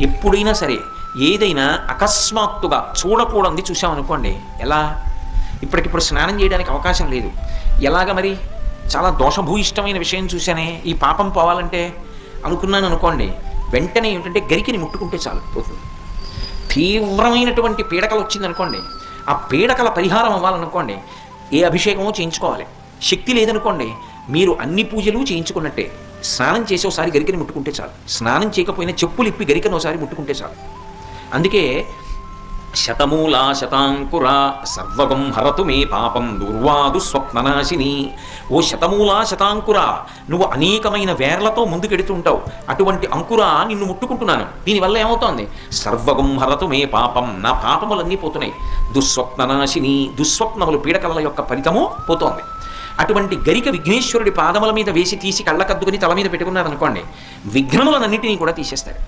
ఎప్పుడైనా సరే ఏదైనా అకస్మాత్తుగా చూడకూడదు చూసామనుకోండి, ఎలా ఇప్పటికిప్పుడు స్నానం చేయడానికి అవకాశం లేదు, ఎలాగ మరి చాలా దోషభూయిష్టమైన విషయం చూశానే, ఈ పాపం పోవాలంటే అనుకున్నాను అనుకోండి, వెంటనే ఏమిటంటే గరికిని ముట్టుకుంటే చాలు పోతుంది. తీవ్రమైనటువంటి పీడకలు వచ్చిందనుకోండి, ఆ పీడకల పరిహారం అవ్వాలనుకోండి ఏ అభిషేకమో చేయించుకోవాలి. శక్తి లేదనుకోండి మీరు అన్ని పూజలు చేయించుకున్నట్టే. స్నానం చేసి ఒకసారి గరికని ముట్టుకుంటే చాలు, స్నానం చేయకపోయినా చెప్పులు ఇప్పి గరికను ఒకసారి ముట్టుకుంటే చాలు. అందుకే శతమూలా శతాంకుర సర్వగం హరతు మే పాపం దుర్వాదు స్వప్ననాశిని. ఓ శతమూలా శతాంకుర, నువ్వు అనేకమైన వేర్లతో ముందుకెడుతుంటావు, అటువంటి అంకుర నిన్ను ముట్టుకుంటున్నాను. దీనివల్ల ఏమవుతోంది? సర్వగం హరతు మే పాపం, నా పాపములన్నీ పోతున్నాయి. దుస్వప్ననాశిని, దుస్వప్నములు పీడకల యొక్క ఫలితము పోతోంది. అటువంటి గరిక విఘ్నేశ్వరుడి పాదముల మీద వేసి తీసి కళ్ళకద్దుకుని తల మీద పెట్టుకున్నారనుకోండి, విఘ్నములన్నింటినీ కూడా తీసేస్తాడు.